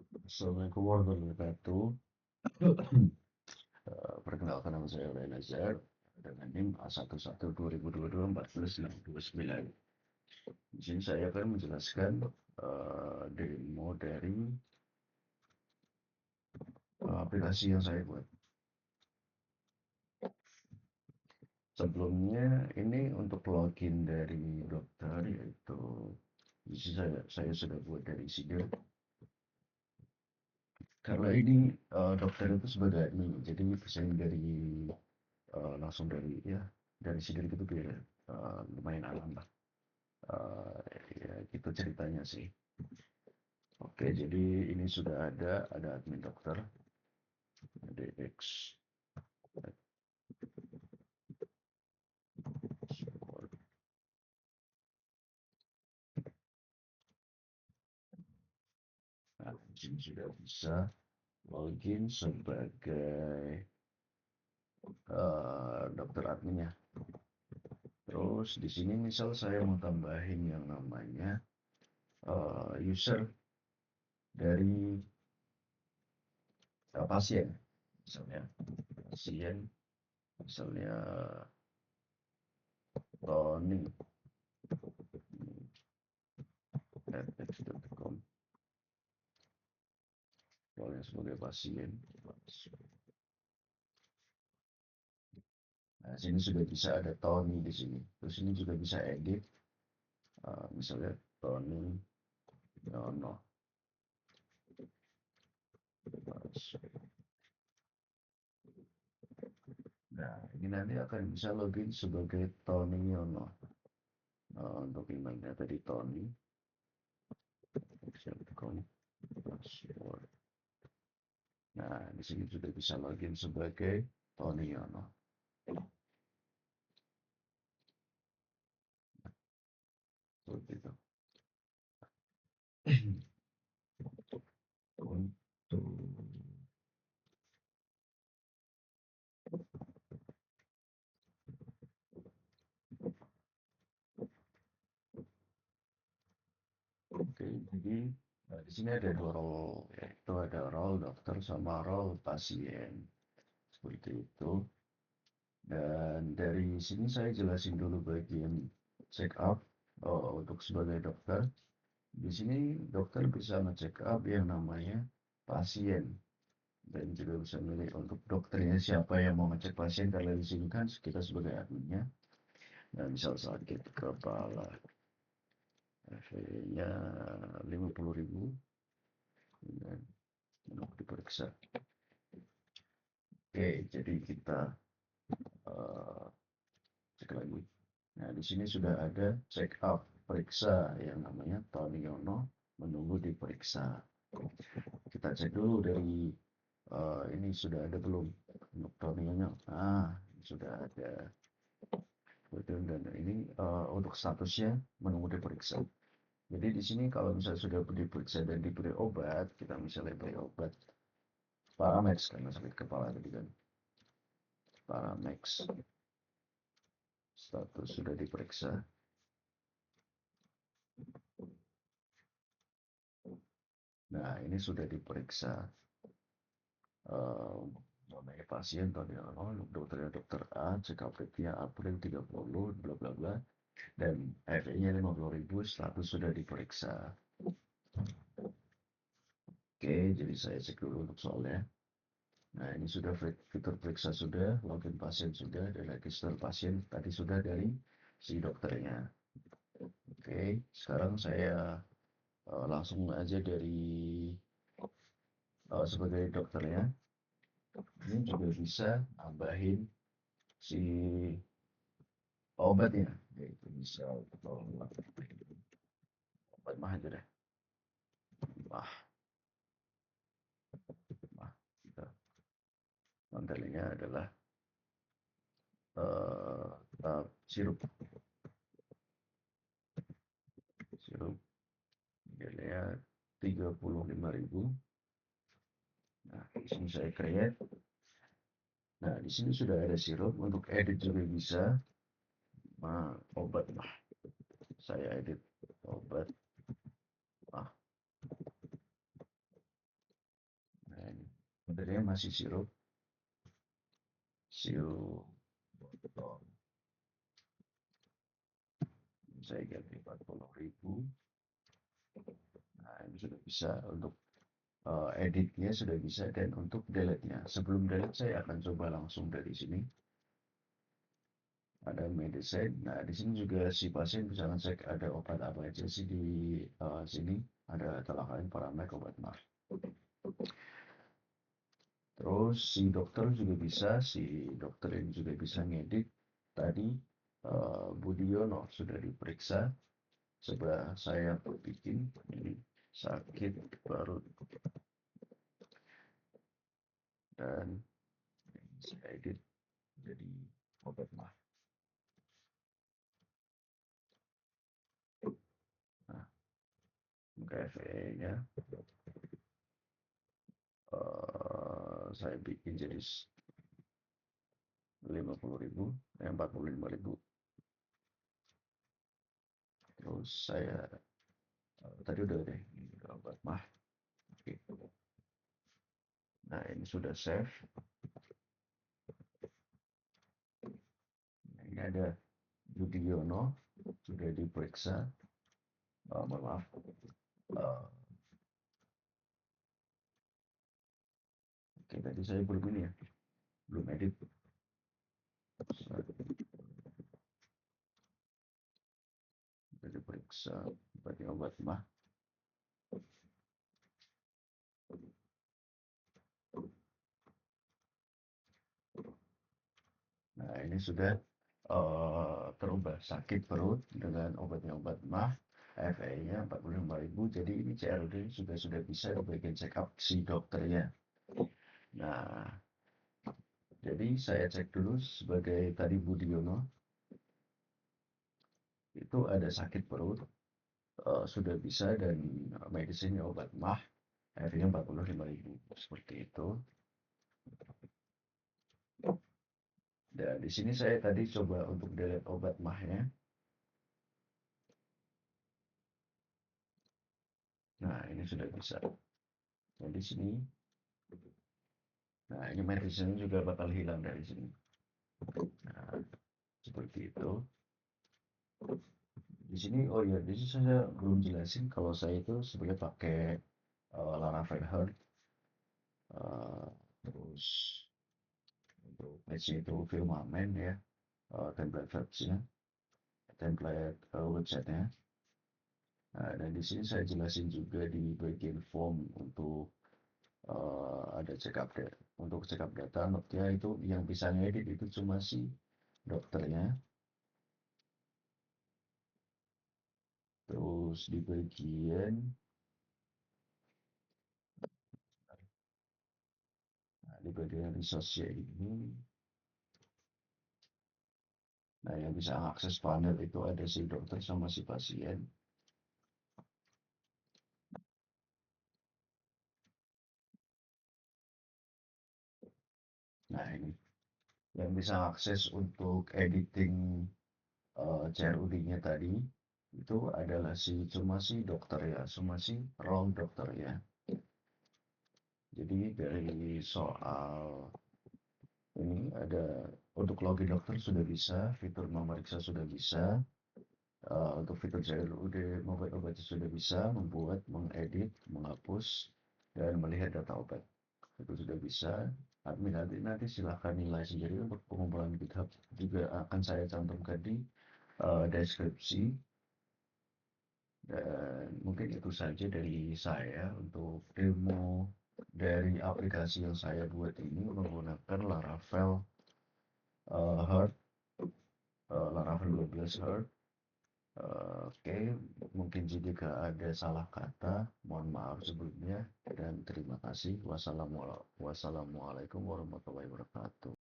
Assalamualaikum warahmatullahi wabarakatuh. Perkenalkan nama saya Oleh Nazar dengan NIM A11 2022 14 629. Di sini saya akan menjelaskan demo dari aplikasi yang saya buat. Sebelumnya ini untuk login dari dokter, yaitu di sini saya sudah buat dari Sidil. Karena ini dokter itu sebagai admin, jadi bisa dari langsung dari ya dari Sidil itu biar lumayan aman lah. Ya gitu ceritanya sih. Oke, jadi ini sudah ada admin dokter, DX. Nah, di sini sudah bisa login sebagai dokter adminnya. Terus di sini misal saya mau tambahin yang namanya user dari pasien, misalnya pasien, misalnya Tony @x.com, soalnya sebagai pasien. Nah, sini sudah bisa ada Tony di sini. Terus ini juga bisa edit, misalnya Tony Yono. Nah, ini nanti akan bisa login sebagai Tony Yono. Untuk emailnya tadi Tony, password. Nah, di sini sudah bisa login sebagai Tony Yono. Seperti itu. Untuk Oke, jadi di sini ada dua role, yaitu ada role dokter sama role pasien. Seperti itu. Dan dari sini saya jelasin dulu bagian check up untuk sebagai dokter. Di sini dokter bisa nge-check up yang namanya pasien dan juga bisa milih untuk dokternya siapa yang mau ngecek pasien karena di sini kan kita sebagai adminnya. Nah, misal sakit kepala, FE-nya 50.000 dan untuk diperiksa. Oke, jadi kita uh, cek lagi. Nah, di sini sudah ada check up periksa yang namanya Tony Yono menunggu diperiksa. Kita cek dulu dari ini sudah ada belum untuk Tony Yono. Ah, sudah ada. Betul, dan ini untuk statusnya menunggu diperiksa. Jadi di sini kalau misalnya sudah diperiksa dan diberi obat, kita misalnya beri obat Paramex karena sakit kepala tadi kan. Paramex status sudah diperiksa. Nah, ini sudah diperiksa namanya pasien tadi dokternya dokter A, check up rate-nya April 30, bla bla bla, dan FE-nya 50.000, status sudah diperiksa. Oke, jadi saya cek dulu untuk soalnya. Nah, ini sudah fitur periksa sudah, login pasien sudah, dan register pasien tadi sudah dari si dokternya. Oke, sekarang saya langsung aja dari sebagai dokternya. Ini juga bisa nambahin si obatnya, yaitu misal obat mah aja deh, mah, mah. Kita manggilnya adalah sirup, sirup, harganya 35.000. Nah, di sini saya create. Nah, di sini sudah ada sirup, untuk edit juga bisa. Obat mah, saya edit obat mah. Sebenarnya masih sirup botol. Saya ganti 40.000. Nah, ini sudah bisa untuk editnya sudah bisa dan untuk delete-nya. Sebelum delete saya akan coba langsung dari sini. Ada medicine. Nah, di sini juga si pasien bisa ngecek ada obat apa aja sih di sini. Ada telakan parameter obat mah. Terus si dokter ini juga bisa ngedit. Tadi Budiono sudah diperiksa. Sebelah saya bikin ini sakit perut dan saya edit jadi obat mah. Nah, KFE-nya saya bikin jadi 50.000, 45.000. Terus saya tadi udah deh ini obat mah. Oke. Nah, ini sudah save. Nah, ini ada Budiono sudah diperiksa. Maaf. Uh, Oke, tadi saya belum ini ya, belum edit. Sudah diperiksa, berarti obat mah. Nah, ini sudah terubah sakit perut dengan obatnya obat mah. FA-nya 45.000. Jadi ini CRD sudah bisa di bagian check up si dokternya. Nah, jadi saya cek dulu sebagai tadi Budiono itu ada sakit perut sudah bisa dan medisinya obat mah. FA-nya 45.000 seperti itu. Dan di sini saya tadi coba untuk delete obat mahnya. Nah, ini sudah bisa. Nah, di sini, nah ini medicine juga bakal hilang dari sini. Nah, seperti itu. Di sini, oh iya, di sini saya belum jelasin kalau saya itu sebenarnya pakai Laravel Heart. Uh, terus untuk patch itu Firmament ya, template website-nya, template website-nya. Nah, dan di sini saya jelasin juga di bagian form untuk ada check up data. Untuk check up data, notnya itu yang bisa ngedit itu cuma si dokternya. Terus di bagian resource ini, nah yang bisa akses panel itu ada si dokter sama si pasien. Nah ini yang bisa akses untuk editing CRUD-nya tadi itu adalah cuma si dokter ya, cuma si role dokter ya. Jadi dari soal ini ada untuk login dokter sudah bisa, fitur memeriksa sudah bisa, untuk fitur CRUD mobile obat sudah bisa membuat, mengedit, menghapus, dan melihat data obat. Itu sudah bisa. Admin nanti silahkan nilai sendiri untuk pengumpulan GitHub juga akan saya cantumkan di deskripsi. Dan mungkin itu saja dari saya untuk demo dari aplikasi yang saya buat ini menggunakan Laravel Heart, Laravel 12 Heart. Oke, mungkin jika ada salah kata, mohon maaf sebelumnya dan terima kasih. Wassalamualaikum warahmatullahi wabarakatuh.